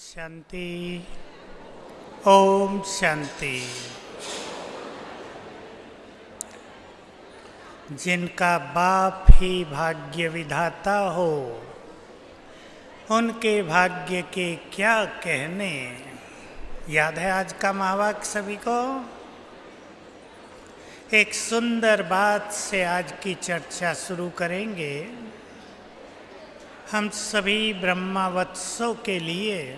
शांति। ओम शांति। जिनका बाप ही भाग्य विधाता हो, उनके भाग्य के क्या कहने। याद है आज का महावाक्य सभी को। एक सुंदर बात से आज की चर्चा शुरू करेंगे। हम सभी ब्रह्मवत्सों के लिए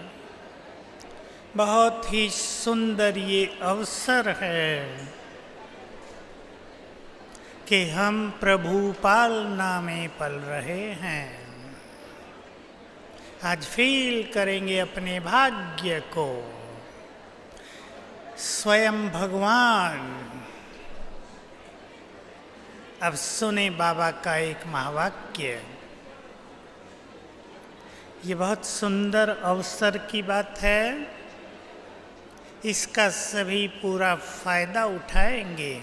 बहुत ही सुंदर ये अवसर है कि हम प्रभु पालना में पल रहे हैं। आज फील करेंगे अपने भाग्य को। स्वयं भगवान। अब सुने बाबा का एक महावाक्य। ये बहुत सुंदर अवसर की बात है। इसका सभी पूरा फायदा उठाएंगे।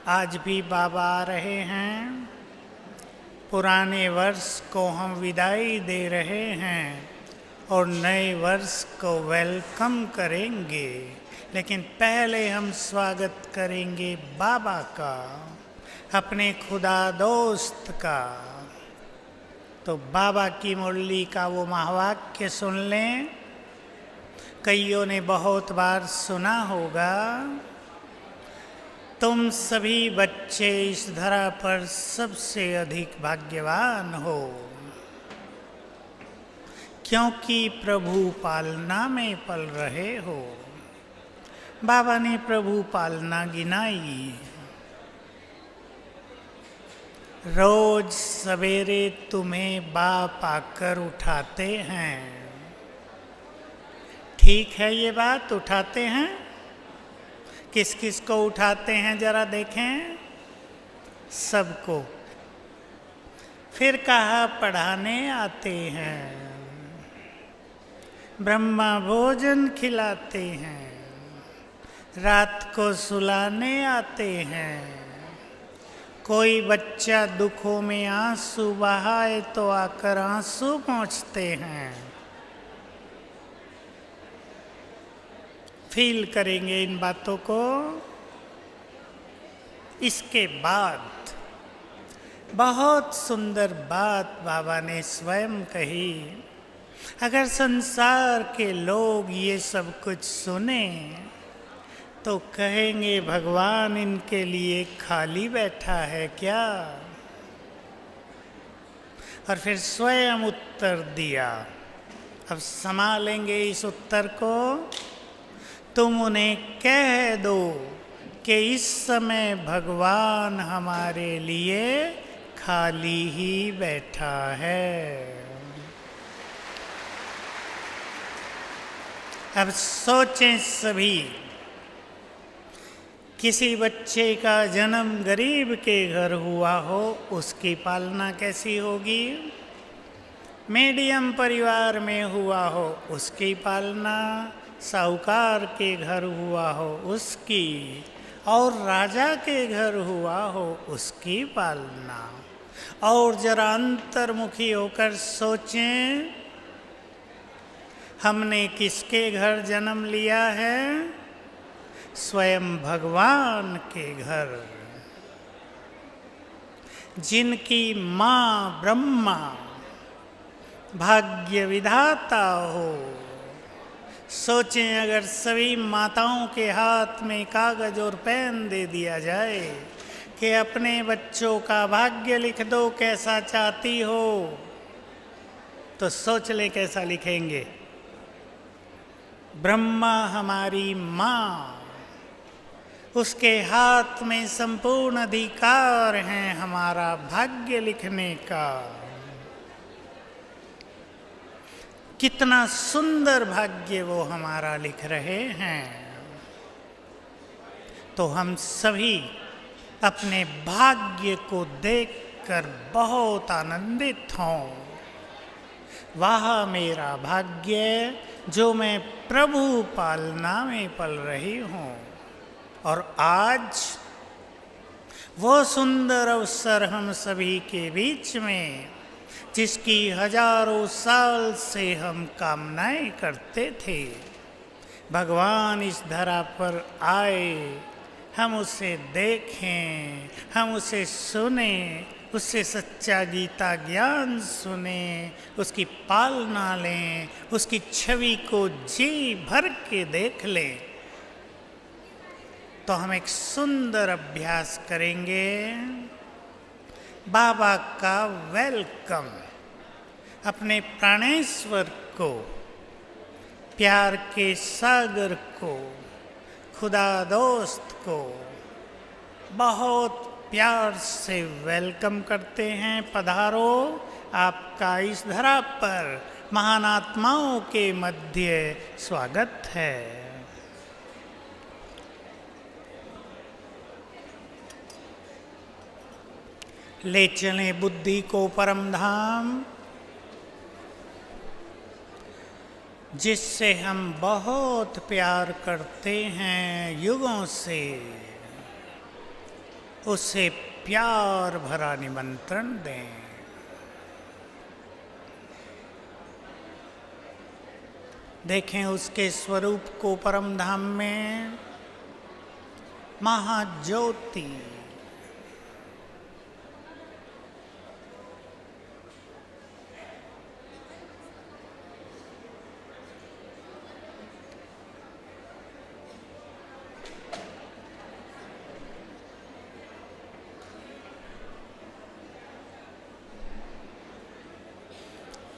आज भी बाबा आ रहे हैं। पुराने वर्ष को हम विदाई दे रहे हैं और नए वर्ष को वेलकम करेंगे। लेकिन पहले हम स्वागत करेंगे बाबा का, अपने खुदा दोस्त का। तो बाबा की मुरली का वो महावाक्य सुन लें। कईयों ने बहुत बार सुना होगा। तुम सभी बच्चे इस धरा पर सबसे अधिक भाग्यवान हो, क्योंकि प्रभु पालना में पल रहे हो। बाबा ने प्रभु पालना गिनाई। रोज सवेरे तुम्हें बाप आकर उठाते हैं। ठीक है ये बात, उठाते हैं। किस किस को उठाते हैं जरा देखें। सबको। फिर कहा पढ़ाने आते हैं, ब्रह्मा भोजन खिलाते हैं, रात को सुलाने आते हैं। कोई बच्चा दुखों में आंसू बहाए तो आकर आंसू पहुँचते हैं। फील करेंगे इन बातों को। इसके बाद बहुत सुंदर बात बाबा ने स्वयं कही। अगर संसार के लोग ये सब कुछ सुने तो कहेंगे भगवान इनके लिए खाली बैठा है क्या। और फिर स्वयं उत्तर दिया। अब संभालेंगे इस उत्तर को। तुम उन्हें कह दो कि इस समय भगवान हमारे लिए खाली ही बैठा है। अब सोचें सभी। किसी बच्चे का जन्म गरीब के घर हुआ हो, उसकी पालना कैसी होगी। मीडियम परिवार में हुआ हो, उसकी पालना। साहूकार के घर हुआ हो, उसकी। और राजा के घर हुआ हो, उसकी पालना। और जरा अंतर्मुखी होकर सोचें, हमने किसके घर जन्म लिया है। स्वयं भगवान के घर, जिनकी माँ ब्रह्मा भाग्य विधाता हो। सोचें अगर सभी माताओं के हाथ में कागज और पेन दे दिया जाए कि अपने बच्चों का भाग्य लिख दो, कैसा चाहती हो, तो सोच ले कैसा लिखेंगे। ब्रह्मा हमारी माँ, उसके हाथ में संपूर्ण अधिकार हैं हमारा भाग्य लिखने का। कितना सुंदर भाग्य वो हमारा लिख रहे हैं। तो हम सभी अपने भाग्य को देखकर बहुत आनंदित हों। वाह मेरा भाग्य जो मैं प्रभु पालना में पल रही हूँ। और आज वो सुंदर अवसर हम सभी के बीच में जिसकी हजारों साल से हम कामनाएं करते थे, भगवान इस धरा पर आए, हम उसे देखें, हम उसे सुने, उससे सच्चा गीता ज्ञान सुने, उसकी पालना लें, उसकी छवि को जी भर के देख लें, तो हम एक सुंदर अभ्यास करेंगे। बाबा का वेलकम, अपने प्राणेश्वर को, प्यार के सागर को, खुदा दोस्त को बहुत प्यार से वेलकम करते हैं। पधारो, आपका इस धरा पर महान आत्माओं के मध्य स्वागत है। ले चलें बुद्धि को परम धाम, जिससे हम बहुत प्यार करते हैं युगों से, उसे प्यार भरा निमंत्रण दें। देखें उसके स्वरूप को परम धाम में, महाज्योति,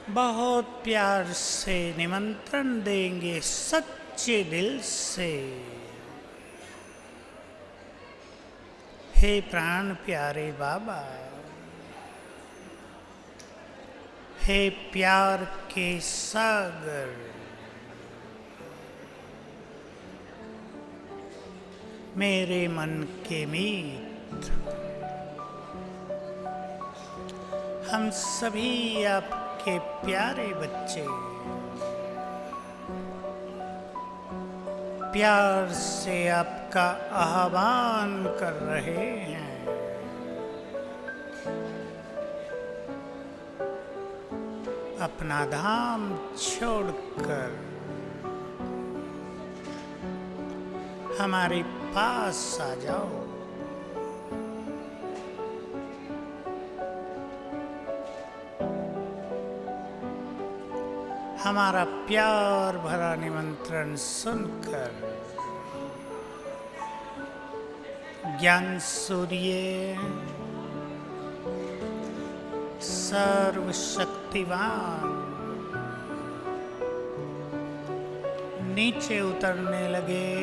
बहुत प्यार से निमंत्रण देंगे सच्चे दिल से। हे प्राण प्यारे बाबा, हे प्यार के सागर, मेरे मन के मीत, हम सभी आपके प्यारे बच्चे प्यार से आपका आह्वान कर रहे हैं। अपना धाम छोड़कर हमारे पास आ जाओ। हमारा प्यार भरा निमंत्रण सुनकर ज्ञान सूर्य सर्वशक्तिवान नीचे उतरने लगे।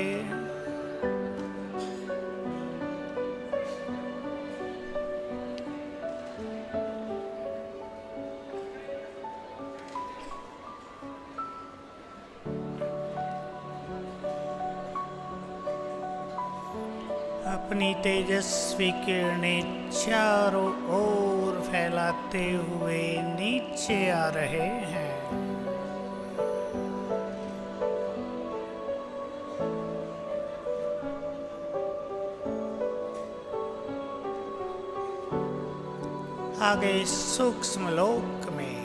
अपनी तेजस्वी किरणें चारों ओर फैलाते हुए नीचे आ रहे हैं। आगे सूक्ष्म लोक में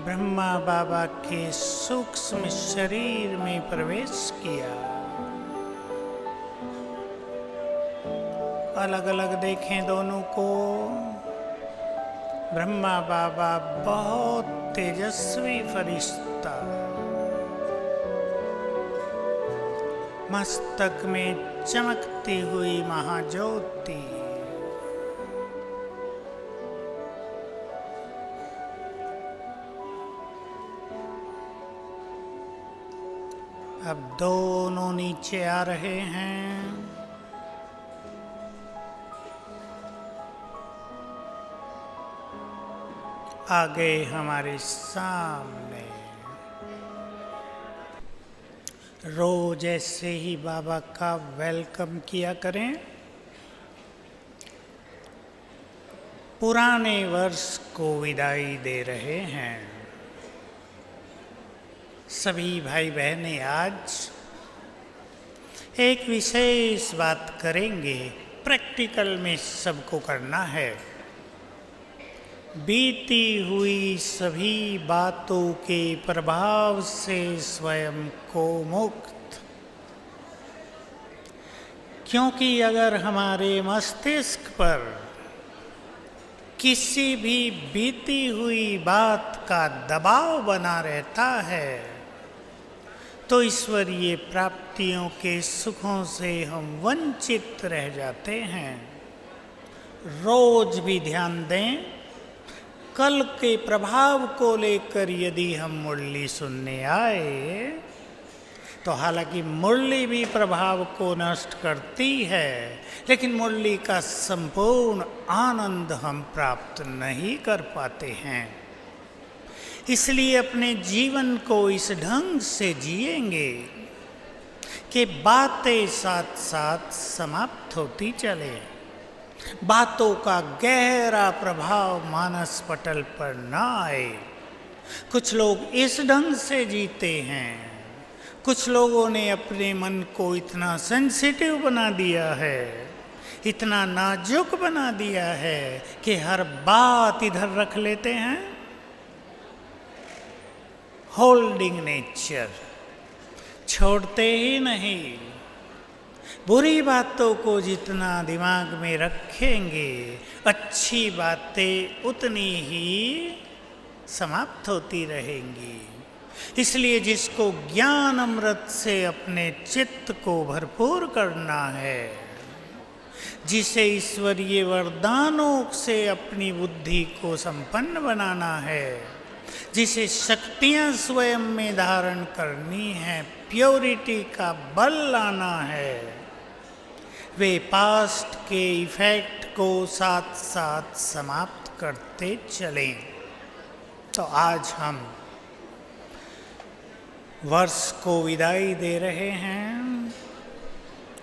ब्रह्मा बाबा के सूक्ष्म शरीर में प्रवेश किया। अलग अलग देखें दोनों को। ब्रह्मा बाबा बहुत तेजस्वी फरिश्ता, मस्तक में चमकती हुई महाज्योति, अब दोनों नीचे आ रहे हैं। आ गए हमारे सामने। रोज ऐसे ही बाबा का वेलकम किया करें। पुराने वर्ष को विदाई दे रहे हैं। सभी भाई बहनें आज एक विशेष बात करेंगे। प्रैक्टिकल में सबको करना है। बीती हुई सभी बातों के प्रभाव से स्वयं को मुक्त, क्योंकि अगर हमारे मस्तिष्क पर किसी भी बीती हुई बात का दबाव बना रहता है तो ईश्वरीय प्राप्तियों के सुखों से हम वंचित रह जाते हैं। रोज भी ध्यान दें, कल के प्रभाव को लेकर यदि हम मुरली सुनने आए तो हालांकि मुरली भी प्रभाव को नष्ट करती है, लेकिन मुरली का संपूर्ण आनंद हम प्राप्त नहीं कर पाते हैं। इसलिए अपने जीवन को इस ढंग से जिएंगे कि बातें साथ साथ समाप्त होती चले, बातों का गहरा प्रभाव मानस पटल पर न आए। कुछ लोग इस ढंग से जीते हैं, कुछ लोगों ने अपने मन को इतना सेंसिटिव बना दिया है, इतना नाजुक बना दिया है कि हर बात इधर रख लेते हैं। होल्डिंग नेचर, छोड़ते ही नहीं। बुरी बातों को जितना दिमाग में रखेंगे, अच्छी बातें उतनी ही समाप्त होती रहेंगी। इसलिए जिसको ज्ञान अमृत से अपने चित्त को भरपूर करना है, जिसे ईश्वरीय वरदानों से अपनी बुद्धि को संपन्न बनाना है, जिसे शक्तियां स्वयं में धारण करनी है, प्योरिटी का बल लाना है, वे पास्ट के इफेक्ट को साथ साथ समाप्त करते चलें। तो आज हम वर्ष को विदाई दे रहे हैं।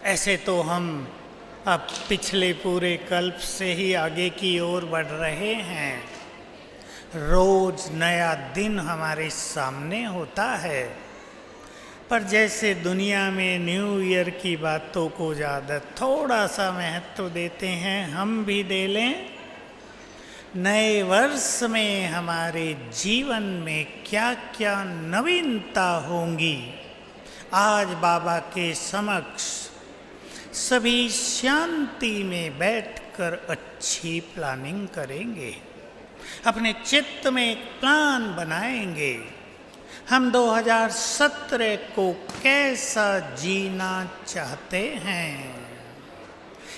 ऐसे तो हम अब पिछले पूरे कल्प से ही आगे की ओर बढ़ रहे हैं। रोज नया दिन हमारे सामने होता है, पर जैसे दुनिया में न्यू ईयर की बातों को ज़्यादा थोड़ा सा महत्व देते हैं, हम भी दे लें। नए वर्ष में हमारे जीवन में क्या क्या नवीनता होंगी, आज बाबा के समक्ष सभी शांति में बैठकर अच्छी प्लानिंग करेंगे, अपने चित्त में एक प्लान बनाएंगे। हम 2017 को कैसा जीना चाहते हैं,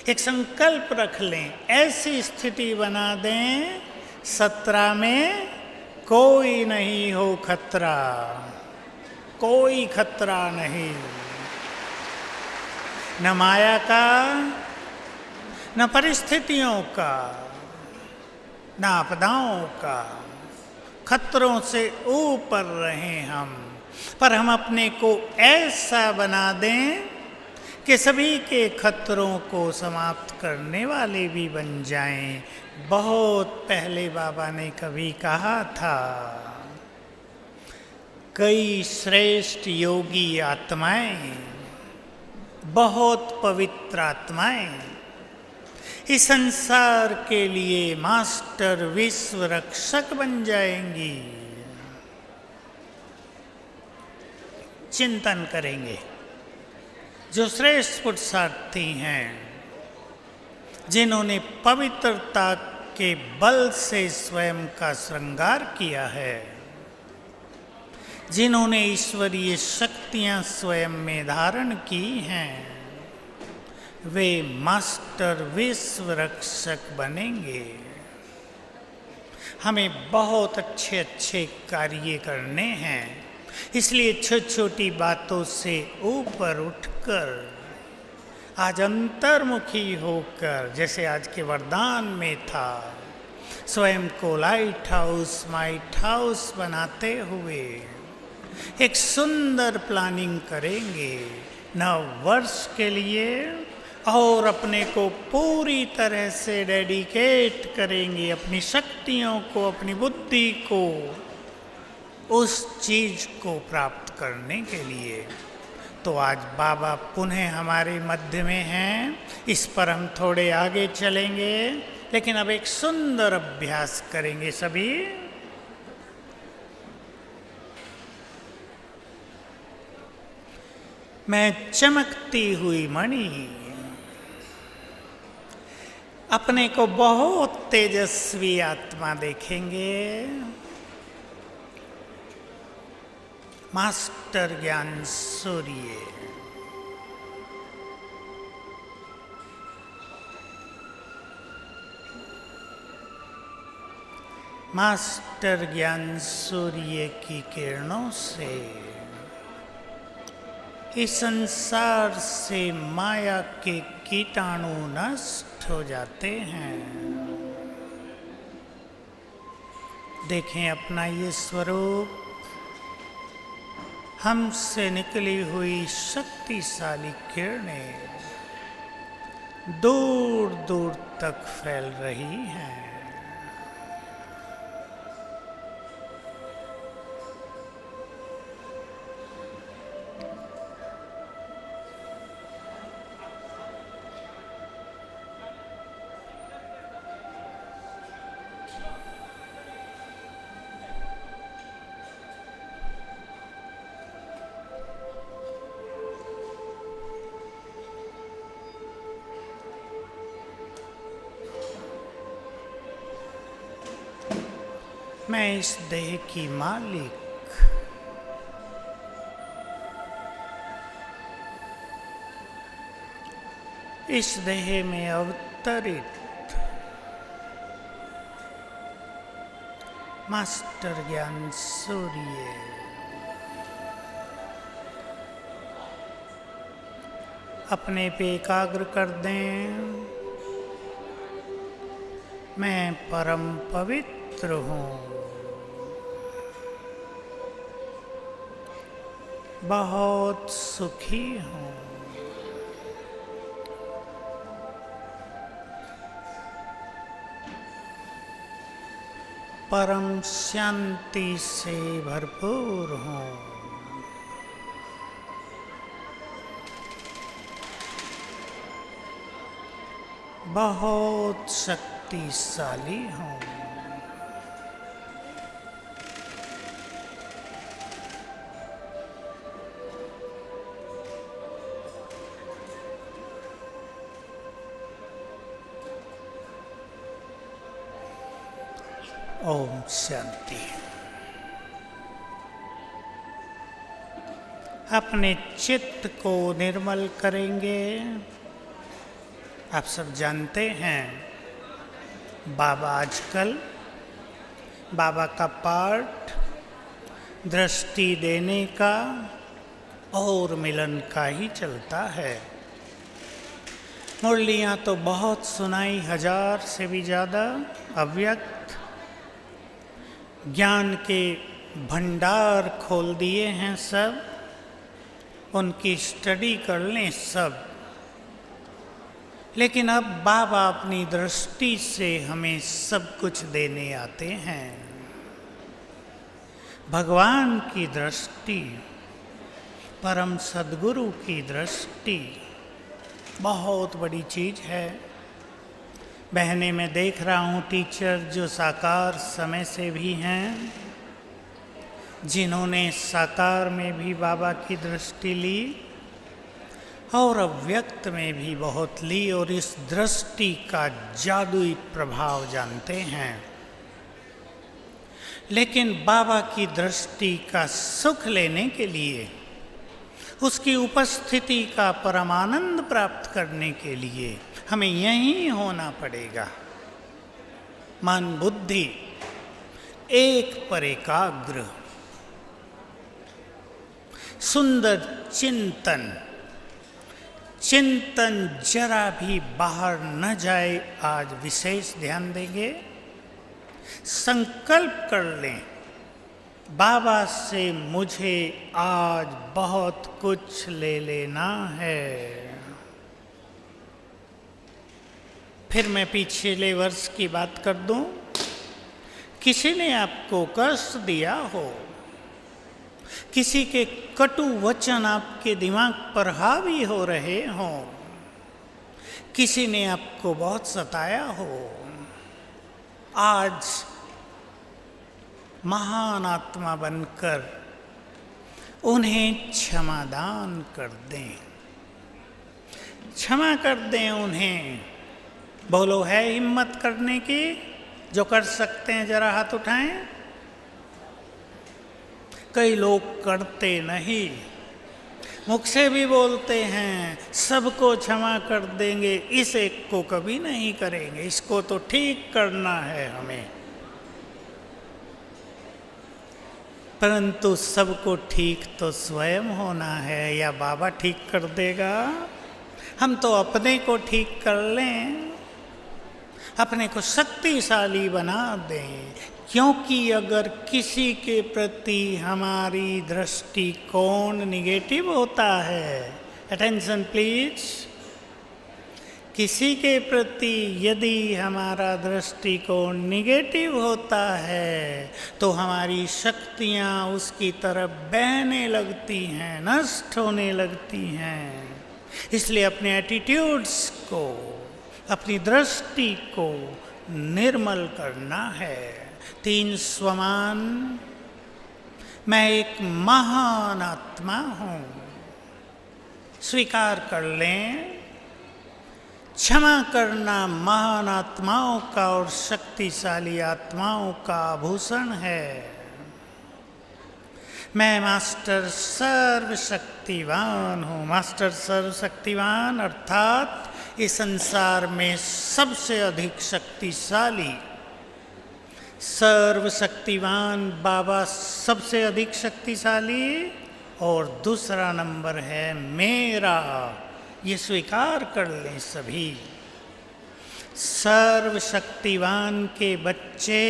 एक संकल्प रख लें, ऐसी स्थिति बना दें 17 में कोई नहीं हो खतरा, कोई खतरा नहीं, न माया का, न परिस्थितियों का, न आपदाओं का। खतरों से ऊपर रहें हम, पर हम अपने को ऐसा बना दें कि सभी के खतरों को समाप्त करने वाले भी बन जाएं। बहुत पहले बाबा ने कभी कहा था, कई श्रेष्ठ योगी आत्माएं, बहुत पवित्र आत्माएं इस संसार के लिए मास्टर विश्व रक्षक बन जाएंगी। चिंतन करेंगे जो श्रेष्ठ पुरुषार्थी हैं, जिन्होंने पवित्रता के बल से स्वयं का श्रृंगार किया है, जिन्होंने ईश्वरीय शक्तियां स्वयं में धारण की हैं, वे मास्टर विश्व रक्षक बनेंगे। हमें बहुत अच्छे अच्छे कार्य करने हैं, इसलिए छोटी छोटी बातों से ऊपर उठकर आज अंतर्मुखी होकर, जैसे आज के वरदान में था, स्वयं को लाइट हाउस माइट हाउस बनाते हुए एक सुंदर प्लानिंग करेंगे नव वर्ष के लिए, और अपने को पूरी तरह से डेडिकेट करेंगे, अपनी शक्तियों को, अपनी बुद्धि को उस चीज को प्राप्त करने के लिए। तो आज बाबा पुनः हमारे मध्य में हैं। इस पर हम थोड़े आगे चलेंगे, लेकिन अब एक सुंदर अभ्यास करेंगे सभी। मैं चमकती हुई मणि अपने को बहुत तेजस्वी आत्मा देखेंगे। मास्टर ज्ञान सूर्य, मास्टर ज्ञान सूर्य की किरणों से इस संसार से माया के कीटाणु नष्ट हो जाते हैं। देखें अपना ये स्वरूप, हमसे निकली हुई शक्तिशाली किरणें दूर दूर तक फैल रही हैं। मैं इस देह की मालिक, इस देह में अवतरित मास्टर ज्ञान सूर्य अपने पे एकाग्र कर दें। मैं परम पवित्र हूँ, बहुत सुखी हूँ। परम शांति से भरपूर हूँ। बहुत शक्तिशाली हूँ। ओम शांति। अपने चित्त को निर्मल करेंगे। आप सब जानते हैं बाबा आजकल बाबा का पाठ दृष्टि देने का और मिलन का ही चलता है। मुरलियाँ तो बहुत सुनाई, 1000 से भी ज़्यादा। अव्यक्त ज्ञान के भंडार खोल दिए हैं सब, उनकी स्टडी कर लें सब। लेकिन अब बाबा अपनी दृष्टि से हमें सब कुछ देने आते हैं। भगवान की दृष्टि, परम सद्गुरु की दृष्टि बहुत बड़ी चीज़ है। बहने मैं देख रहा हूँ टीचर जो साकार समय से भी हैं, जिन्होंने साकार में भी बाबा की दृष्टि ली और अव्यक्त में भी बहुत ली, और इस दृष्टि का जादुई प्रभाव जानते हैं। लेकिन बाबा की दृष्टि का सुख लेने के लिए, उसकी उपस्थिति का परमानंद प्राप्त करने के लिए हमें यहीं होना पड़ेगा। मन बुद्धि एक पर एकाग्र, सुंदर चिंतन, चिंतन जरा भी बाहर न जाए। आज विशेष ध्यान देंगे। संकल्प कर लें बाबा से मुझे आज बहुत कुछ ले लेना है। फिर मैं पिछले वर्ष की बात कर दूं। किसी ने आपको कष्ट दिया हो, किसी के कटु वचन आपके दिमाग पर हावी हो रहे हों, किसी ने आपको बहुत सताया हो, आज महान आत्मा बनकर उन्हें क्षमादान कर दें, क्षमा कर दें उन्हें। बोलो, है हिम्मत करने की? जो कर सकते हैं जरा हाथ उठाएं। कई लोग करते नहीं, मुख से भी बोलते हैं सबको क्षमा कर देंगे, इस एक को कभी नहीं करेंगे, इसको तो ठीक करना है हमें। परंतु सबको ठीक तो स्वयं होना है, या बाबा ठीक कर देगा? हम तो अपने को ठीक कर लें, अपने को शक्तिशाली बना दें। क्योंकि अगर किसी के प्रति हमारी दृष्टिकोण निगेटिव होता है, अटेंशन प्लीज, किसी के प्रति यदि हमारा दृष्टिकोण निगेटिव होता है तो हमारी शक्तियाँ उसकी तरफ बहने लगती हैं, नष्ट होने लगती हैं। इसलिए अपने एटीट्यूड्स को, अपनी दृष्टि को निर्मल करना है। 3 स्वमान। मैं एक महान आत्मा हूँ, स्वीकार कर लें। क्षमा करना महान आत्माओं का और शक्तिशाली आत्माओं का आभूषण है। मैं मास्टर सर्वशक्तिवान हूँ। मास्टर सर्वशक्तिवान अर्थात इस संसार में सबसे अधिक शक्तिशाली। सर्वशक्तिवान बाबा सबसे अधिक शक्तिशाली, और दूसरा नंबर है मेरा। ये स्वीकार कर लें सभी। सर्वशक्तिवान के बच्चे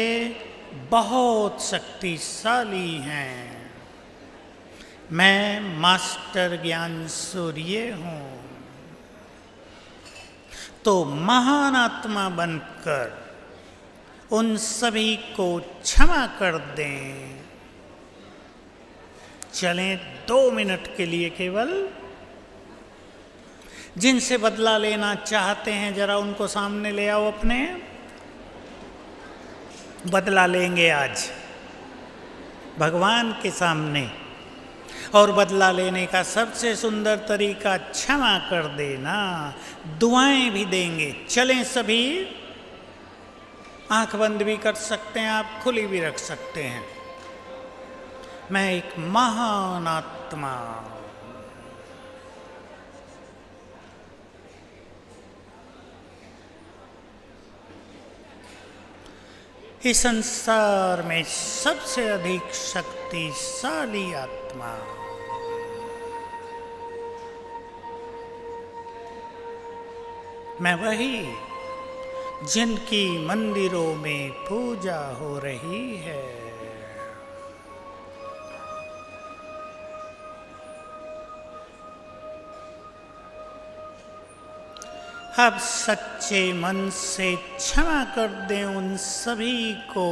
बहुत शक्तिशाली हैं। मैं मास्टर ज्ञान सूर्य हूँ। तो महान आत्मा बनकर उन सभी को क्षमा कर दें। चलें 2 मिनट के लिए केवल। जिनसे बदला लेना चाहते हैं जरा उनको सामने ले आओ अपने। बदला लेंगे आज भगवान के सामने, और बदला लेने का सबसे सुंदर तरीका क्षमा कर देना। दुआएं भी देंगे। चलें सभी। आंख बंद भी कर सकते हैं आप, खुली भी रख सकते हैं। मैं एक महान आत्मा, इस संसार में सबसे अधिक शक्तिशाली आत्मा। मैं वही जिनकी मंदिरों में पूजा हो रही है। अब सच्चे मन से क्षमा कर दें उन सभी को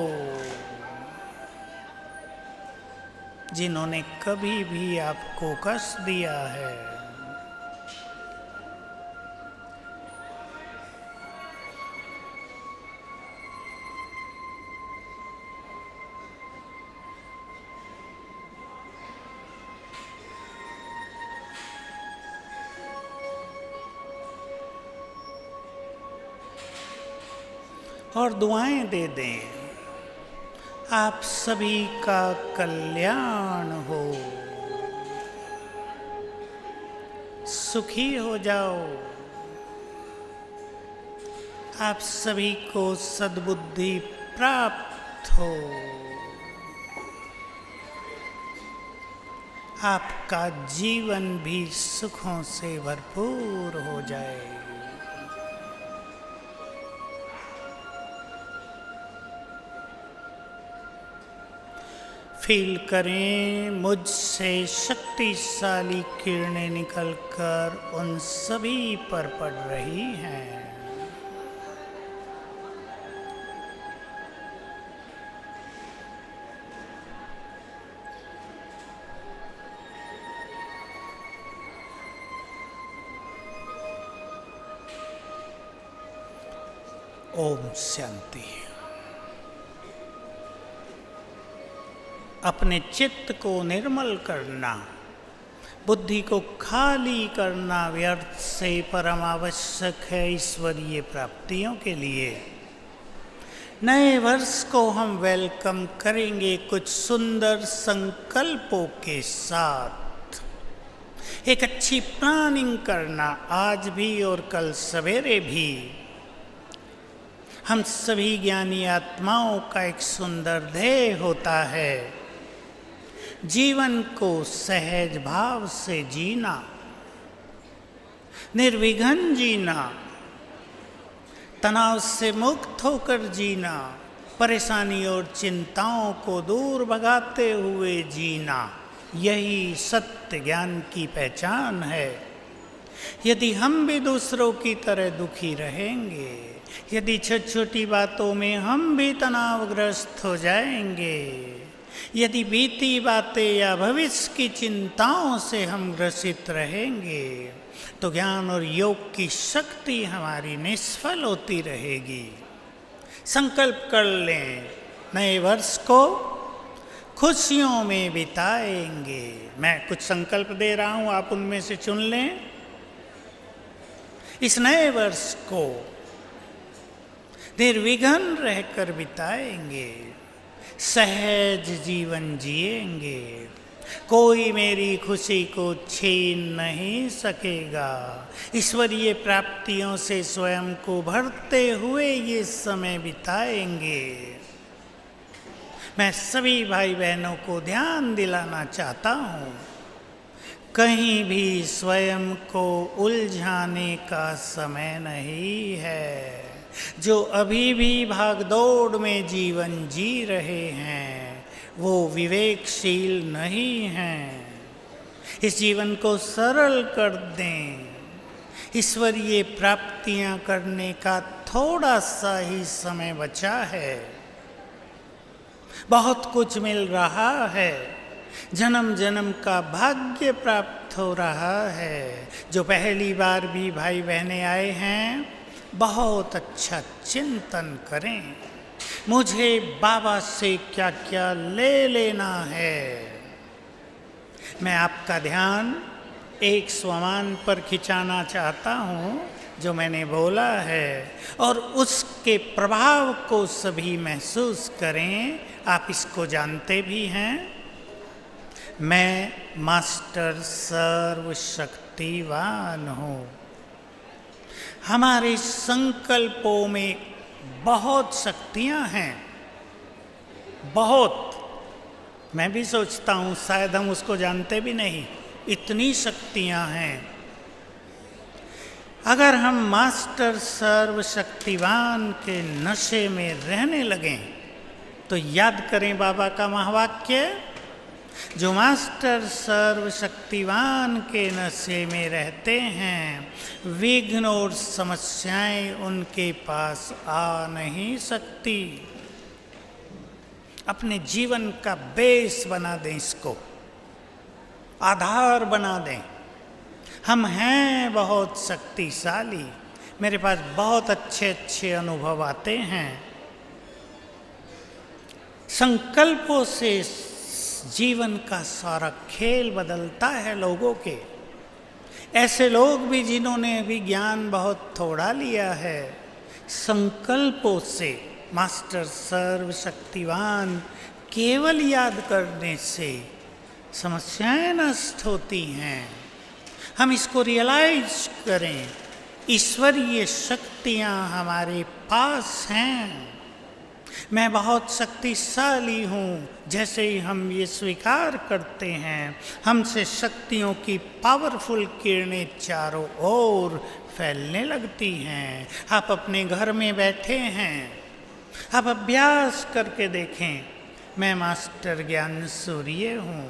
जिन्होंने कभी भी आपको कष्ट दिया है। और दुआएं दे दें। आप सभी का कल्याण हो, सुखी हो जाओ। आप सभी को सद्बुद्धि प्राप्त हो। आपका जीवन भी सुखों से भरपूर हो जाए। फील करें मुझसे शक्तिशाली किरणें निकलकर उन सभी पर पड़ रही हैं। ओम शांति। अपने चित्त को निर्मल करना, बुद्धि को खाली करना व्यर्थ से परम आवश्यक है ईश्वरीय प्राप्तियों के लिए। नए वर्ष को हम वेलकम करेंगे कुछ सुंदर संकल्पों के साथ। एक अच्छी प्लानिंग करना आज भी और कल सवेरे भी। हम सभी ज्ञानी आत्माओं का एक सुंदर ध्येय होता है, जीवन को सहज भाव से जीना, निर्विघ्न जीना, तनाव से मुक्त होकर जीना, परेशानी और चिंताओं को दूर भगाते हुए जीना। यही सत्य ज्ञान की पहचान है। यदि हम भी दूसरों की तरह दुखी रहेंगे, यदि छोटी छोटी बातों में हम भी तनावग्रस्त हो जाएंगे, यदि बीती बातें या भविष्य की चिंताओं से हम ग्रसित रहेंगे, तो ज्ञान और योग की शक्ति हमारी निष्फल होती रहेगी। संकल्प कर लें, नए वर्ष को खुशियों में बिताएंगे। मैं कुछ संकल्प दे रहा हूं, आप उनमें से चुन लें। इस नए वर्ष को निर्विघ्न रहकर बिताएंगे, सहज जीवन जिएंगे, कोई मेरी खुशी को छीन नहीं सकेगा। ईश्वरीय प्राप्तियों से स्वयं को भरते हुए ये समय बिताएंगे। मैं सभी भाई बहनों को ध्यान दिलाना चाहता हूँ, कहीं भी स्वयं को उलझाने का समय नहीं है। जो अभी भी भागदौड़ में जीवन जी रहे हैं, वो विवेकशील नहीं हैं। इस जीवन को सरल कर दें। ईश्वरीय प्राप्तियां करने का थोड़ा सा ही समय बचा है। बहुत कुछ मिल रहा है, जन्म जन्म का भाग्य प्राप्त हो रहा है। जो पहली बार भी भाई बहनें आए हैं, बहुत अच्छा चिंतन करें, मुझे बाबा से क्या क्या ले लेना है। मैं आपका ध्यान एक स्वमान पर खिंचाना चाहता हूँ जो मैंने बोला है, और उसके प्रभाव को सभी महसूस करें। आप इसको जानते भी हैं। मैं मास्टर सर्वशक्तिवान हूँ। हमारे संकल्पों में बहुत शक्तियाँ हैं, बहुत। मैं भी सोचता हूँ शायद हम उसको जानते भी नहीं, इतनी शक्तियाँ हैं। अगर हम मास्टर सर्वशक्तिवान के नशे में रहने लगें तो याद करें बाबा का महावाक्य, जो मास्टर सर्वशक्तिवान के नशे में रहते हैं, विघ्न और समस्याएं उनके पास आ नहीं सकती। अपने जीवन का बेस बना दें, इसको आधार बना दें। हम हैं बहुत शक्तिशाली, मेरे पास बहुत अच्छे अच्छे अनुभव आते हैं। संकल्पों से जीवन का सारा खेल बदलता है लोगों के। ऐसे लोग भी जिन्होंने अभी ज्ञान बहुत थोड़ा लिया है, संकल्पों से मास्टर सर्वशक्तिवान केवल याद करने से समस्याएं नष्ट होती हैं। हम इसको रियलाइज करें, ईश्वरीय शक्तियाँ हमारे पास हैं। मैं बहुत शक्तिशाली हूँ। जैसे ही हम ये स्वीकार करते हैं, हमसे शक्तियों की पावरफुल किरणें चारों ओर फैलने लगती हैं। आप अपने घर में बैठे हैं, आप अभ्यास करके देखें। मैं मास्टर ज्ञान सूर्य हूँ,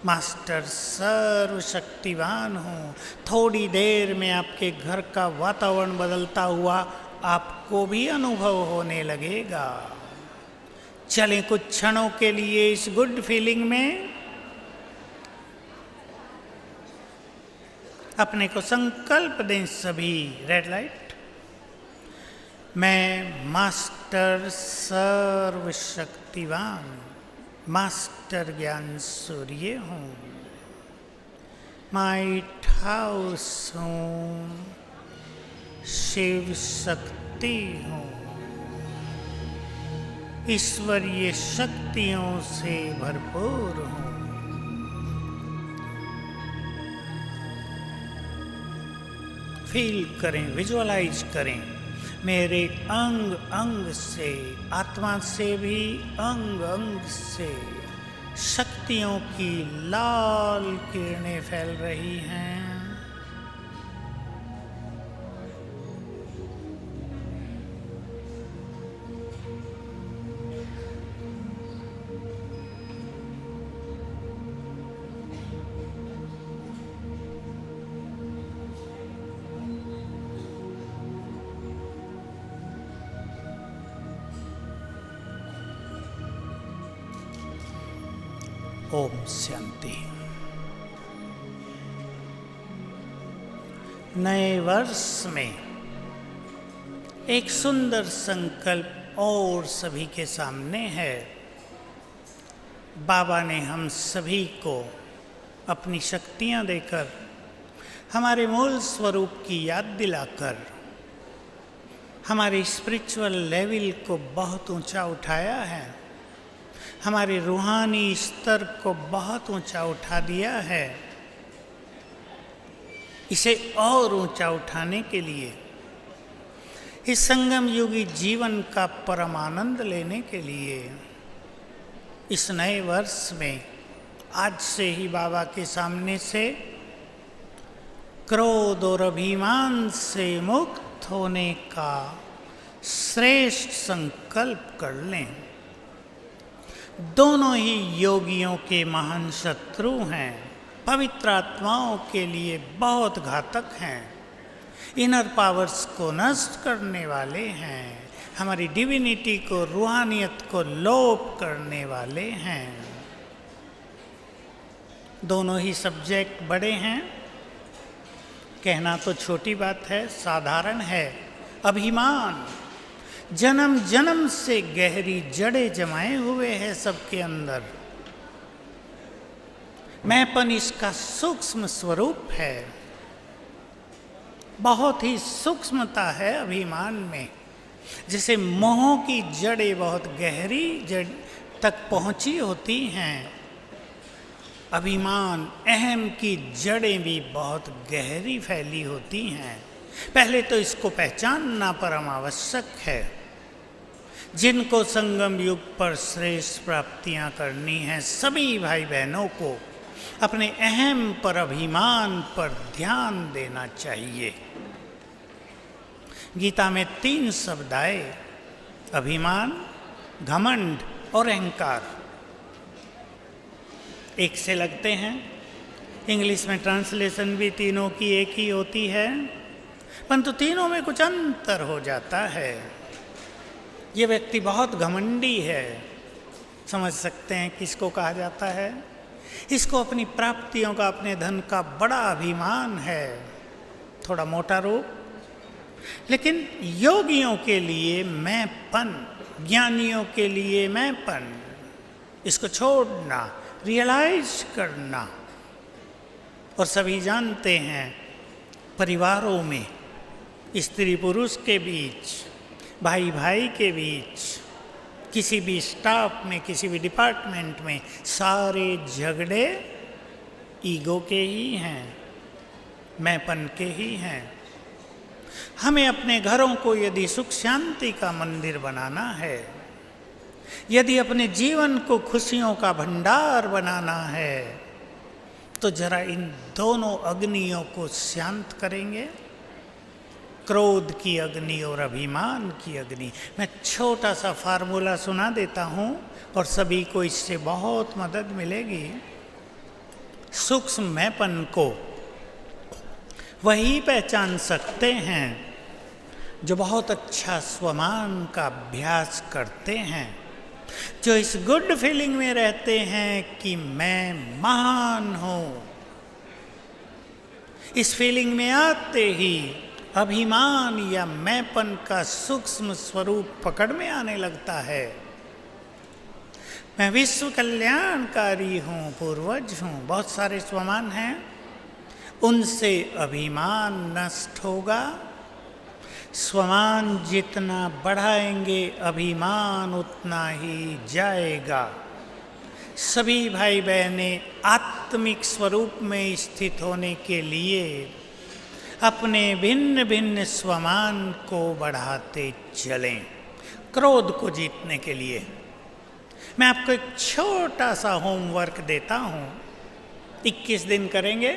मास्टर सर्वशक्तिवान हूँ। थोड़ी देर में आपके घर का वातावरण बदलता हुआ आपको भी अनुभव होने लगेगा। चलें कुछ क्षणों के लिए इस गुड फीलिंग में। अपने को संकल्प दें सभी। Red light. मैं मास्टर सर्वशक्तिवान मास्टर ज्ञान सूर्य हूँ, माइट हाउस हूँ, शिव शक्ति हूँ, ईश्वरीय शक्तियों से भरपूर हूँ। फील करें, विजुअलाइज करें, मेरे अंग अंग से, आत्मा से भी अंग अंग से शक्तियों की लाल किरणें फैल रही हैं। ओम शांति। नए वर्ष में एक सुंदर संकल्प और सभी के सामने है। बाबा ने हम सभी को अपनी शक्तियां देकर, हमारे मूल स्वरूप की याद दिलाकर, हमारे स्पिरिचुअल लेवल को बहुत ऊंचा उठाया है, हमारे रूहानी स्तर को बहुत ऊंचा उठा दिया है। इसे और ऊंचा उठाने के लिए, इस संगम युगी जीवन का परम आनंद लेने के लिए, इस नए वर्ष में आज से ही बाबा के सामने से क्रोध और अभिमान से मुक्त होने का श्रेष्ठ संकल्प कर लें। दोनों ही योगियों के महान शत्रु हैं, पवित्र आत्माओं के लिए बहुत घातक हैं, इनर पावर्स को नष्ट करने वाले हैं, हमारी डिविनिटी को, रूहानियत को लोप करने वाले हैं। दोनों ही सब्जेक्ट बड़े हैं, कहना तो छोटी बात है, साधारण है। अभिमान जन्म जन्म से गहरी जड़ें जमाए हुए हैं सबके अंदर। मैंपन इसका सूक्ष्म स्वरूप है, बहुत ही सूक्ष्मता है अभिमान में। जैसे मोह की जड़ें बहुत गहरी जड़ तक पहुंची होती हैं, अभिमान अहम की जड़ें भी बहुत गहरी फैली होती हैं। पहले तो इसको पहचानना परम आवश्यक है। जिनको संगम युग पर श्रेष्ठ प्राप्तियां करनी हैं, सभी भाई बहनों को अपने अहम पर, अभिमान पर ध्यान देना चाहिए। गीता में 3 शब्द आए, अभिमान, घमंड और अहंकार। एक से लगते हैं, इंग्लिश में ट्रांसलेशन भी तीनों की एक ही होती है, परंतु तीनों में कुछ अंतर हो जाता है। ये व्यक्ति बहुत घमंडी है, समझ सकते हैं किसको कहा जाता है। इसको अपनी प्राप्तियों का, अपने धन का बड़ा अभिमान है, थोड़ा मोटा रूप। लेकिन योगियों के लिए मैंपन, ज्ञानियों के लिए मैंपन, इसको छोड़ना, रियलाइज करना। और सभी जानते हैं, परिवारों में, स्त्री पुरुष के बीच, भाई भाई के बीच, किसी भी स्टाफ में, किसी भी डिपार्टमेंट में, सारे झगड़े ईगो के ही हैं, मैंपन के ही हैं। हमें अपने घरों को यदि सुख शांति का मंदिर बनाना है, यदि अपने जीवन को खुशियों का भंडार बनाना है, तो जरा इन दोनों अग्नियों को शांत करेंगे, क्रोध की अग्नि और अभिमान की अग्नि। मैं छोटा सा फार्मूला सुना देता हूँ और सभी को इससे बहुत मदद मिलेगी। सूक्ष्म मैंपन को वही पहचान सकते हैं जो बहुत अच्छा स्वमान का अभ्यास करते हैं, जो इस गुड फीलिंग में रहते हैं कि मैं महान हूँ। इस फीलिंग में आते ही अभिमान या मैंपन का सूक्ष्म स्वरूप पकड़ में आने लगता है। मैं विश्व कल्याणकारी हूँ, पूर्वज हूँ, बहुत सारे स्वमान हैं, उनसे अभिमान नष्ट होगा। स्वमान जितना बढ़ाएंगे अभिमान उतना ही जाएगा। सभी भाई बहनें आत्मिक स्वरूप में स्थित होने के लिए अपने भिन्न भिन्न स्वमान को बढ़ाते चलें। क्रोध को जीतने के लिए मैं आपको एक छोटा सा होमवर्क देता हूँ। 21 दिन करेंगे,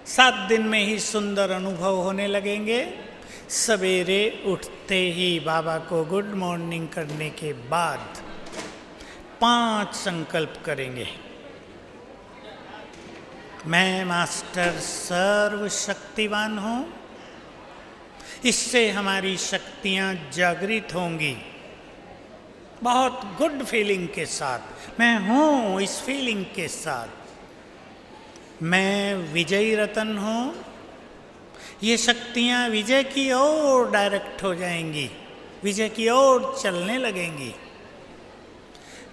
7 दिन में ही सुंदर अनुभव होने लगेंगे। सवेरे उठते ही बाबा को गुड मॉर्निंग करने के बाद 5 संकल्प करेंगे। मैं मास्टर सर्वशक्तिवान हूँ, इससे हमारी शक्तियाँ जागृत होंगी। बहुत गुड फीलिंग के साथ मैं हूँ, इस फीलिंग के साथ मैं विजयी रतन हूँ। ये शक्तियाँ विजय की ओर डायरेक्ट हो जाएंगी, विजय की ओर चलने लगेंगी।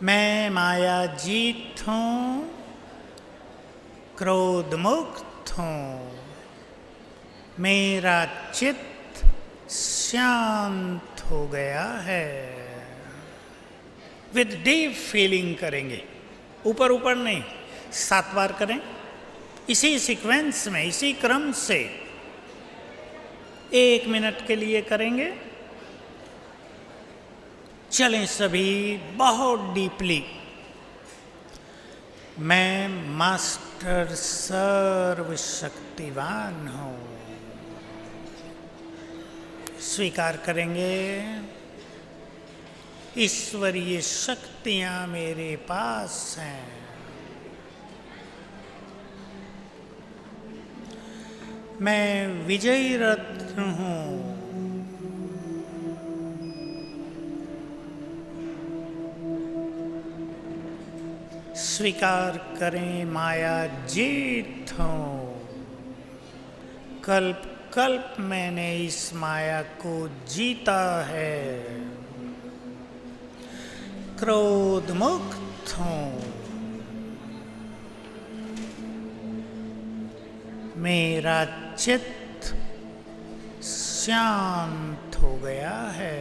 मैं माया जीत हूँ, क्रोध मुक्त हूँ, मेरा चित्त शांत हो गया है। विद डीप फीलिंग करेंगे, ऊपर ऊपर नहीं, 7 बार करें इसी सीक्वेंस में, इसी क्रम से 1 मिनट के लिए करेंगे। चलें सभी बहुत डीपली। मैं मास्टर सर्वशक्तिवान हूँ। स्वीकार करेंगे ईश्वरीय शक्तियाँ मेरे पास हैं। मैं विजयी रत्न हूँ। स्वीकार करें माया जीत हूँ। कल्प कल्प मैंने इस माया को जीता है। क्रोध मुक्त हूँ। मेरा चित्त शांत हो गया है।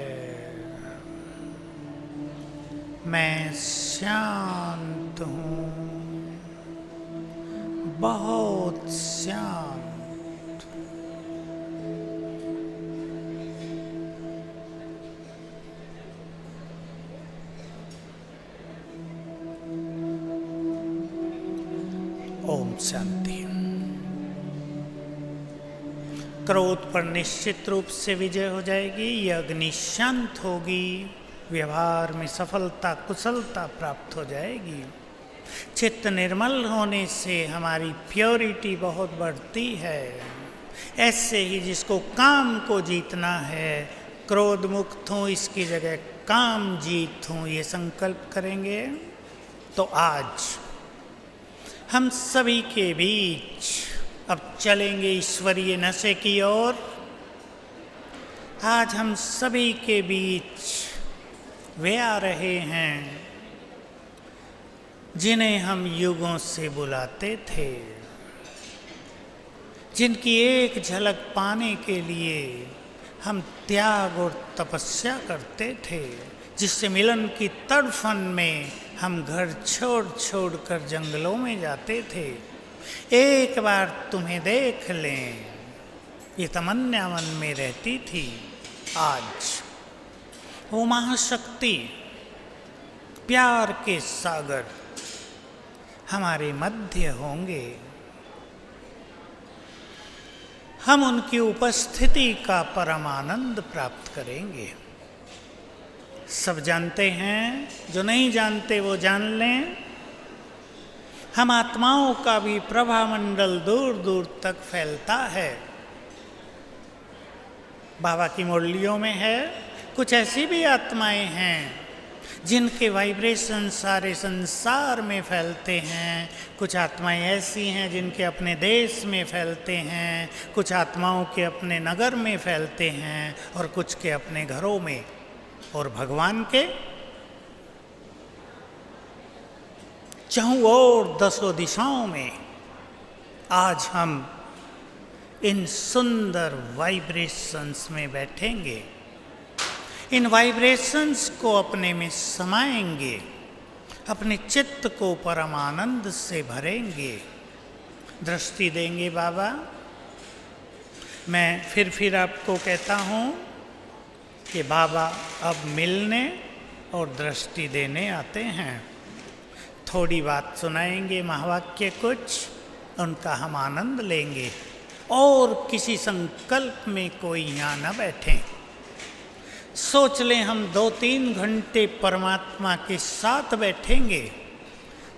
मैं शांत हूँ, बहुत शांत। ओम शांति। क्रोध पर निश्चित रूप से विजय हो जाएगी। यह अग्नि शांत होगी, व्यवहार में सफलता कुशलता प्राप्त हो जाएगी। चित्त निर्मल होने से हमारी प्योरिटी बहुत बढ़ती है। ऐसे ही जिसको काम को जीतना है, क्रोध मुक्त हूँ, इसकी जगह काम जीत हूँ, ये संकल्प करेंगे तो आज हम सभी के बीच अब चलेंगे ईश्वरीय नशे की ओर। आज हम सभी के बीच वे आ रहे हैं जिन्हें हम युगों से बुलाते थे, जिनकी एक झलक पाने के लिए हम त्याग और तपस्या करते थे, जिससे मिलन की तड़फन में हम घर छोड़ छोड़ कर जंगलों में जाते थे। एक बार तुम्हें देख लें, ये तमन्ना मन में रहती थी। आज वो महाशक्ति, प्यार के सागर हमारे मध्य होंगे। हम उनकी उपस्थिति का परम आनंद प्राप्त करेंगे। सब जानते हैं, जो नहीं जानते वो जान लें। हम आत्माओं का भी प्रभामंडल दूर दूर तक फैलता है। बाबा की मुरलियों में है, कुछ ऐसी भी आत्माएं हैं जिनके वाइब्रेशन सारे संसार में फैलते हैं। कुछ आत्माएं ऐसी हैं जिनके अपने देश में फैलते हैं, कुछ आत्माओं के अपने नगर में फैलते हैं और कुछ के अपने घरों में, और भगवान के चारों ओर दसों दिशाओं में। आज हम इन सुंदर वाइब्रेशंस में बैठेंगे, इन वाइब्रेशंस को अपने में समाएंगे, अपने चित्त को परम आनंद से भरेंगे, दृष्टि देंगे। बाबा, मैं फिर आपको कहता हूँ कि बाबा अब मिलने और दृष्टि देने आते हैं। थोड़ी बात सुनाएंगे, महावाक्य कुछ, उनका हम आनंद लेंगे और किसी संकल्प में कोई यहाँ न बैठें। सोच लें हम 2-3 घंटे परमात्मा के साथ बैठेंगे,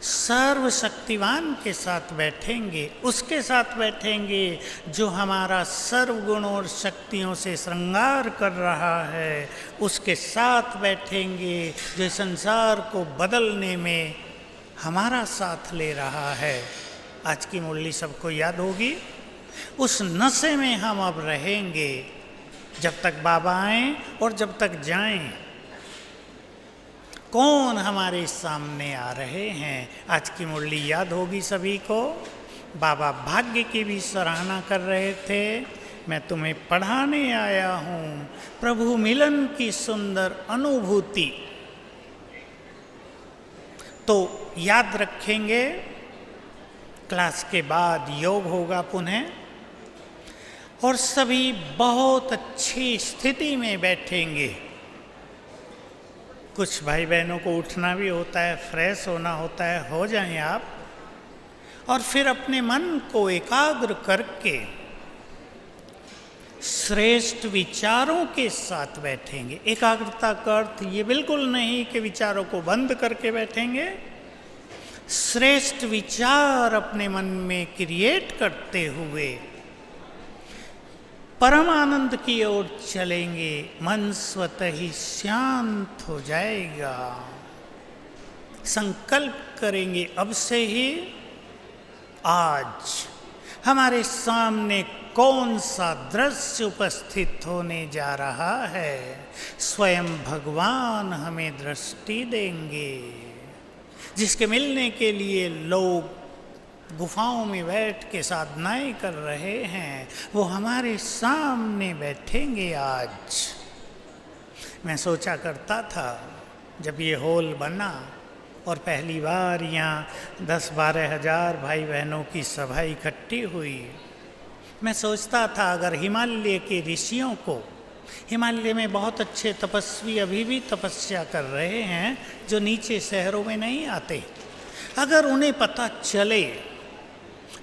सर्वशक्तिवान के साथ बैठेंगे, उसके साथ बैठेंगे जो हमारा सर्वगुण और शक्तियों से श्रृंगार कर रहा है, उसके साथ बैठेंगे जो संसार को बदलने में हमारा साथ ले रहा है। आज की मुरली सबको याद होगी। उस नशे में हम अब रहेंगे जब तक बाबा आएं और जब तक जाएं। कौन हमारे सामने आ रहे हैं, आज की मुरली याद होगी सभी को। बाबा भाग्य की भी सराहना कर रहे थे। मैं तुम्हें पढ़ाने आया हूँ प्रभु मिलन की सुंदर अनुभूति। तो याद रखेंगे, क्लास के बाद योग होगा पुनः, और सभी बहुत अच्छी स्थिति में बैठेंगे। कुछ भाई बहनों को उठना भी होता है, फ्रेश होना होता है, हो जाएं आप, और फिर अपने मन को एकाग्र करके श्रेष्ठ विचारों के साथ बैठेंगे। एकाग्रता का अर्थ ये बिल्कुल नहीं कि विचारों को बंद करके बैठेंगे। श्रेष्ठ विचार अपने मन में क्रिएट करते हुए परम आनंद की ओर चलेंगे। मन स्वतः ही शांत हो जाएगा। संकल्प करेंगे अब से ही, आज हमारे सामने कौन सा दृश्य उपस्थित होने जा रहा है। स्वयं भगवान हमें दृष्टि देंगे, जिसके मिलने के लिए लोग गुफाओं में बैठ के साधनाएं कर रहे हैं, वो हमारे सामने बैठेंगे आज। मैं सोचा करता था जब ये हॉल बना और पहली बार यहाँ 10-12 हज़ार भाई बहनों की सभा इकट्ठी हुई, मैं सोचता था अगर हिमालय के ऋषियों को, हिमालय में बहुत अच्छे तपस्वी अभी भी तपस्या कर रहे हैं जो नीचे शहरों में नहीं आते, अगर उन्हें पता चले,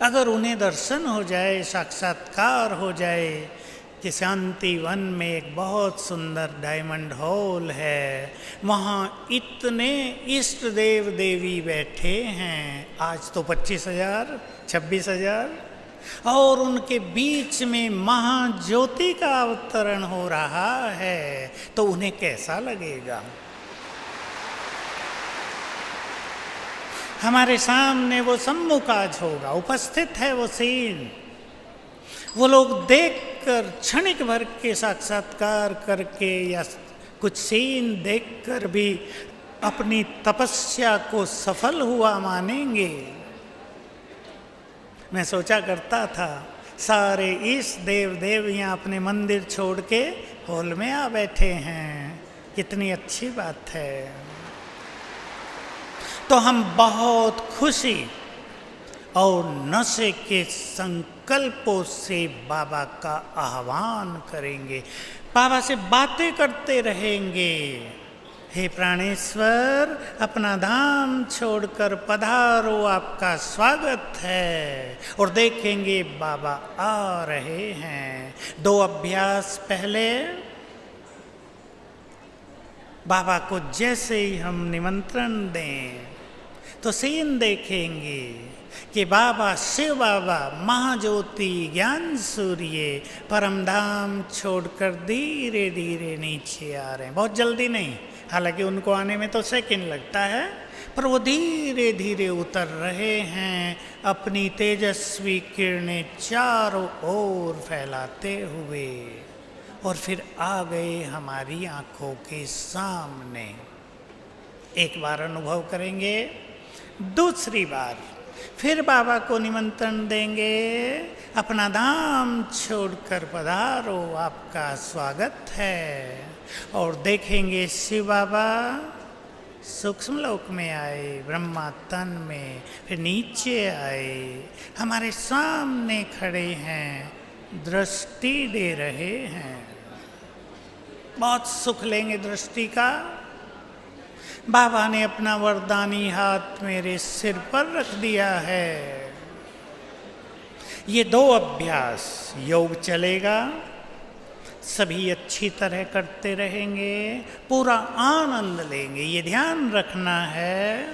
अगर उन्हें दर्शन हो जाए, साक्षात्कार हो जाए कि शांति वन में एक बहुत सुंदर डायमंड हॉल है, वहाँ इतने इष्ट देव देवी बैठे हैं, आज तो 25,000 26,000, और उनके बीच में महाज्योति का अवतरण हो रहा है, तो उन्हें कैसा लगेगा। हमारे सामने वो सम्मुख आज होगा, उपस्थित है वो सीन। वो लोग देखकर क्षणिक भर के साक्षात्कार करके या कुछ सीन देखकर भी अपनी तपस्या को सफल हुआ मानेंगे। मैं सोचा करता था सारे इस देव देव यहाँ अपने मंदिर छोड़ के हॉल में आ बैठे हैं, कितनी अच्छी बात है। तो हम बहुत खुशी और नशे के संकल्पों से बाबा का आह्वान करेंगे, बाबा से बातें करते रहेंगे। हे प्राणेश्वर, अपना धाम छोड़कर पधारो, आपका स्वागत है। और देखेंगे बाबा आ रहे हैं। 2 अभ्यास पहले बाबा को जैसे ही हम निमंत्रण दें तो सीन देखेंगे कि बाबा, शिव बाबा, महाज्योति, ज्ञान सूर्य परमधाम छोड़कर धीरे धीरे नीचे आ रहे हैं। बहुत जल्दी नहीं, हालांकि उनको आने में तो सेकंड लगता है, पर वो धीरे धीरे उतर रहे हैं, अपनी तेजस्वी किरणें चारों ओर फैलाते हुए, और फिर आ गए हमारी आंखों के सामने। एक बार अनुभव करेंगे, दूसरी बार फिर बाबा को निमंत्रण देंगे, अपना धाम छोड़कर पधारो, आपका स्वागत है। और देखेंगे शिव बाबा सूक्ष्म लोक में आए, ब्रह्मा तन में, फिर नीचे आए, हमारे सामने खड़े हैं, दृष्टि दे रहे हैं। बहुत सुख लेंगे दृष्टि का। बाबा ने अपना वरदानी हाथ मेरे सिर पर रख दिया है। ये 2 अभ्यास योग चलेगा, सभी अच्छी तरह करते रहेंगे, पूरा आनंद लेंगे। ये ध्यान रखना है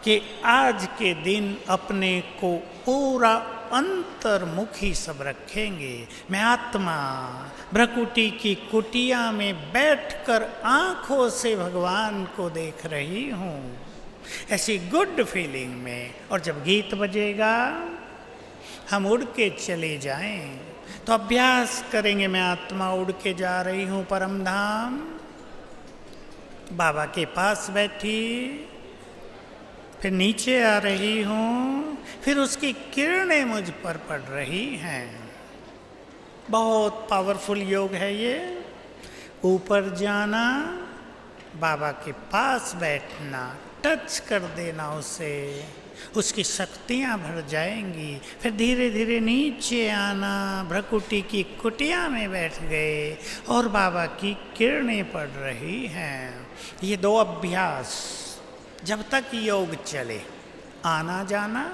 कि आज के दिन अपने को पूरा अंतर्मुखी सब रखेंगे। मैं आत्मा भ्रकुटी की कुटिया में बैठकर आंखों से भगवान को देख रही हूँ, ऐसी गुड फीलिंग में। और जब गीत बजेगा हम उड़ के चले जाएं, तो अभ्यास करेंगे, मैं आत्मा उड़ के जा रही हूँ परम धाम। बाबा के पास बैठी, फिर नीचे आ रही हूँ, फिर उसकी किरणें मुझ पर पड़ रही हैं। बहुत पावरफुल योग है ये। ऊपर जाना, बाबा के पास बैठना, टच कर देना उसे, उसकी शक्तियाँ भर जाएंगी। फिर धीरे धीरे नीचे आना, भ्रकुटी की कुटिया में बैठ गए और बाबा की किरणें पड़ रही हैं। ये 2 अभ्यास जब तक योग चले, आना जाना।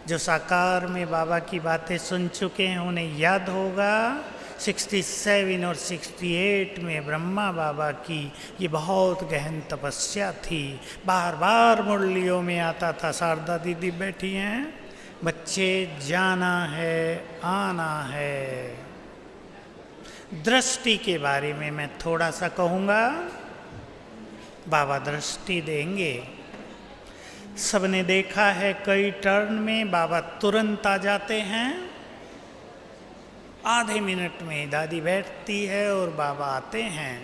जो साकार में बाबा की बातें सुन चुके हैं उन्हें याद होगा, 67 और 68 में ब्रह्मा बाबा की ये बहुत गहन तपस्या थी। बार बार मुरलियों में आता था। शारदा दीदी बैठी हैं, बच्चे जाना है, आना है। दृष्टि के बारे में मैं थोड़ा सा कहूँगा। बाबा दृष्टि देंगे। सबने देखा है कई टर्न में बाबा तुरंत आ जाते हैं। आधे मिनट में दादी बैठती है और बाबा आते हैं।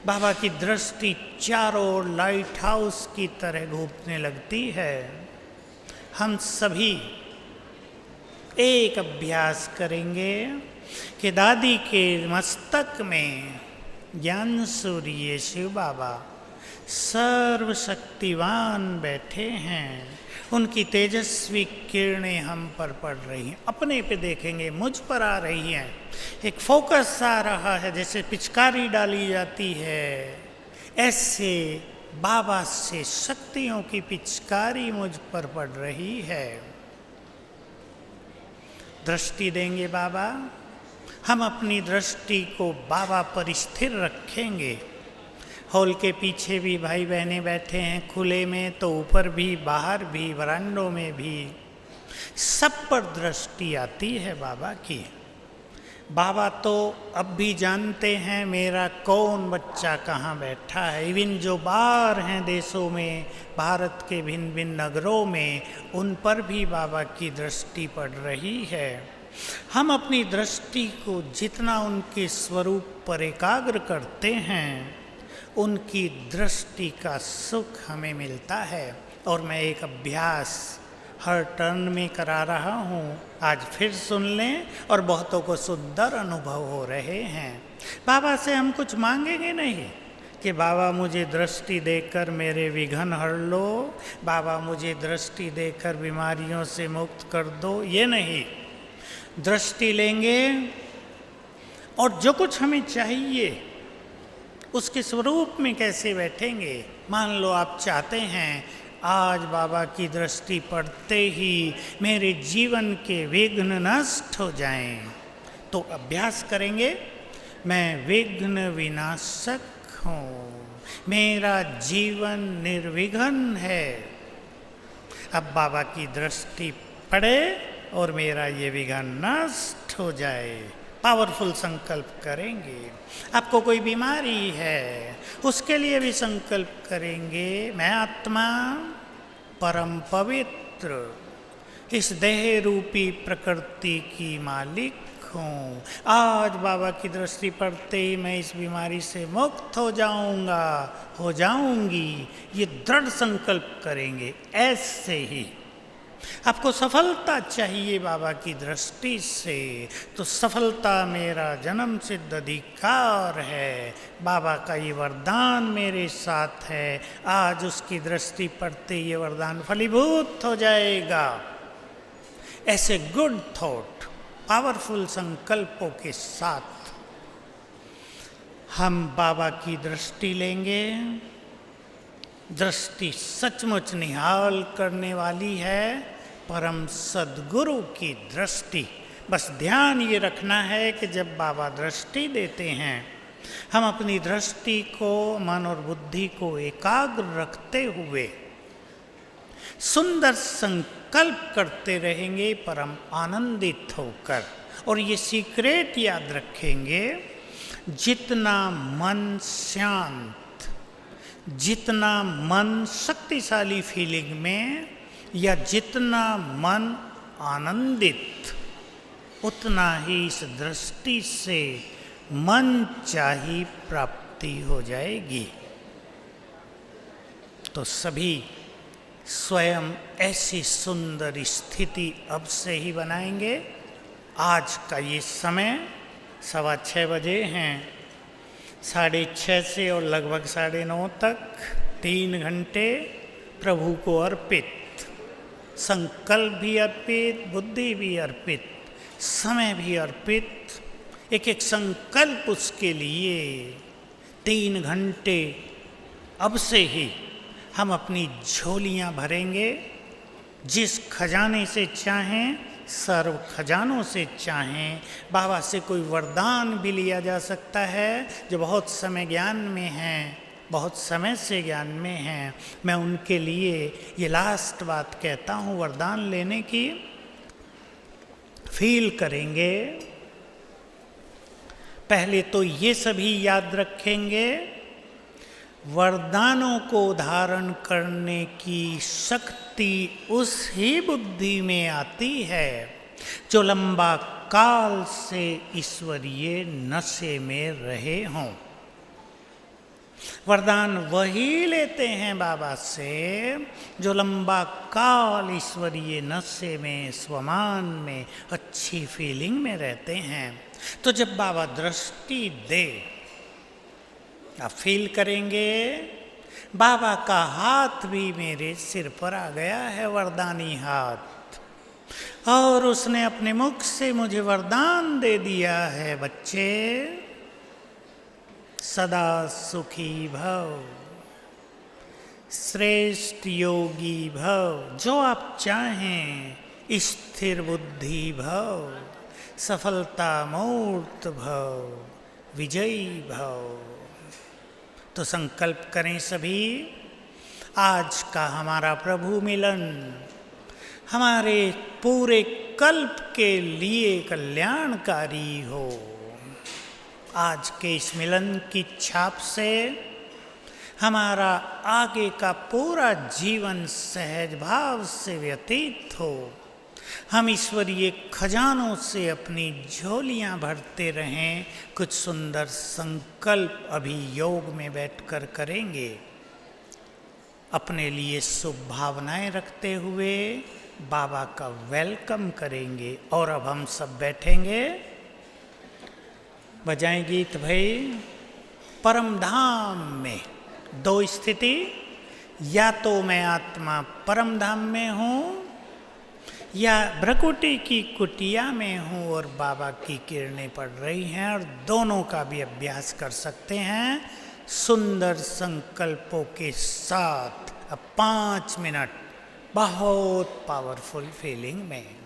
बाबा की दृष्टि चारों ओर लाइट हाउस की तरह घूमने लगती है। हम सभी एक अभ्यास करेंगे कि दादी के मस्तक में ज्ञान सूर्य शिव बाबा सर्वशक्तिवान बैठे हैं। उनकी तेजस्वी किरणें हम पर पड़ रही हैं। अपने पे देखेंगे, मुझ पर आ रही हैं। एक फोकस आ रहा है, जैसे पिचकारी डाली जाती है, ऐसे बाबा से शक्तियों की पिचकारी मुझ पर पड़ रही है। दृष्टि देंगे बाबा। हम अपनी दृष्टि को बाबा पर स्थिर रखेंगे। हॉल के पीछे भी भाई बहनें बैठे हैं खुले में, तो ऊपर भी, बाहर भी, वरांडों में भी, सब पर दृष्टि आती है बाबा की। बाबा तो अब भी जानते हैं मेरा कौन बच्चा कहाँ बैठा है। इवन जो बाहर हैं देशों में, भारत के भिन्न भिन्न नगरों में, उन पर भी बाबा की दृष्टि पड़ रही है। हम अपनी दृष्टि को जितना उनके स्वरूप पर एकाग्र करते हैं, उनकी दृष्टि का सुख हमें मिलता है। और मैं एक अभ्यास हर टर्न में करा रहा हूँ, आज फिर सुन लें, और बहुतों को सुंदर अनुभव हो रहे हैं। बाबा से हम कुछ मांगेंगे नहीं कि बाबा मुझे दृष्टि देकर मेरे विघ्न हर लो, बाबा मुझे दृष्टि देकर बीमारियों से मुक्त कर दो, ये नहीं। दृष्टि लेंगे और जो कुछ हमें चाहिए उसके स्वरूप में कैसे बैठेंगे। मान लो आप चाहते हैं आज बाबा की दृष्टि पड़ते ही मेरे जीवन के विघ्न नष्ट हो जाएं, तो अभ्यास करेंगे, मैं विघ्न विनाशक हूँ, मेरा जीवन निर्विघ्न है। अब बाबा की दृष्टि पड़े और मेरा ये विघ्न नष्ट हो जाए। पावरफुल संकल्प करेंगे। आपको कोई बीमारी है, उसके लिए भी संकल्प करेंगे, मैं आत्मा परम पवित्र इस देह रूपी प्रकृति की मालिक हूँ। आज बाबा की दृष्टि पड़ते ही मैं इस बीमारी से मुक्त हो जाऊंगा, हो जाऊंगी, ये दृढ़ संकल्प करेंगे। ऐसे ही आपको सफलता चाहिए बाबा की दृष्टि से, तो सफलता मेरा जन्म सिद्ध अधिकार है, बाबा का ये वरदान मेरे साथ है। आज उसकी दृष्टि पड़ते ये वरदान फलीभूत हो जाएगा। ऐसे गुड थॉट, पावरफुल संकल्पों के साथ हम बाबा की दृष्टि लेंगे। दृष्टि सचमुच निहाल करने वाली है, परम सद्गुरु की दृष्टि। बस ध्यान ये रखना है कि जब बाबा दृष्टि देते हैं, हम अपनी दृष्टि को, मन और बुद्धि को एकाग्र रखते हुए सुंदर संकल्प करते रहेंगे, परम आनंदित होकर। और ये सीक्रेट याद रखेंगे, जितना मन शांत, जितना मन शक्तिशाली फीलिंग में, या जितना मन आनंदित, उतना ही इस दृष्टि से मन चाही प्राप्ति हो जाएगी। तो सभी स्वयं ऐसी सुंदर स्थिति अब से ही बनाएंगे। आज का ये समय 6:15 बजे हैं, 6:30 से और लगभग 9:30 तक 3 घंटे प्रभु को अर्पित, संकल्प भी अर्पित, बुद्धि भी अर्पित, समय भी अर्पित। एक एक संकल्प उसके लिए 3 घंटे अब से ही हम अपनी झोलियां भरेंगे। जिस खजाने से चाहें, सर्व खजानों से चाहें, बाबा से कोई वरदान भी लिया जा सकता है। जो बहुत समय ज्ञान में हैं, बहुत समय से ज्ञान में हैं, मैं उनके लिए ये लास्ट बात कहता हूँ, वरदान लेने की फील करेंगे। पहले तो ये सभी याद रखेंगे, वरदानों को धारण करने की शक्ति उस ही बुद्धि में आती है जो लंबा काल से ईश्वरीय नशे में रहे हों। वरदान वही लेते हैं बाबा से जो लंबा काल ईश्वरीय नशे में, स्वमान में, अच्छी फीलिंग में रहते हैं। तो जब बाबा दृष्टि दे, आप फील करेंगे बाबा का हाथ भी मेरे सिर पर आ गया है, वरदानी हाथ, और उसने अपने मुख से मुझे वरदान दे दिया है, बच्चे सदा सुखी भव, श्रेष्ठ योगी भव, जो आप चाहें, स्थिर बुद्धि भव, सफलता मूर्त भव, विजयी भव। तो संकल्प करें सभी, आज का हमारा प्रभु मिलन हमारे पूरे कल्प के लिए कल्याणकारी हो। आज के इस मिलन की छाप से हमारा आगे का पूरा जीवन सहज भाव से व्यतीत हो। हम ईश्वरीय खजानों से अपनी झोलियां भरते रहें। कुछ सुंदर संकल्प अभी योग में बैठकर करेंगे। अपने लिए शुभ भावनाएं रखते हुए बाबा का वेलकम करेंगे। और अब हम सब बैठेंगे, बजाएं गीत भाई। परम धाम में 2 स्थिति, या तो मैं आत्मा परम धाम में हूँ, या भ्रकुटी की कुटिया में हूँ और बाबा की किरणें पड़ रही हैं, और दोनों का भी अभ्यास कर सकते हैं सुंदर संकल्पों के साथ। अब 5 मिनट बहुत पावरफुल फीलिंग में।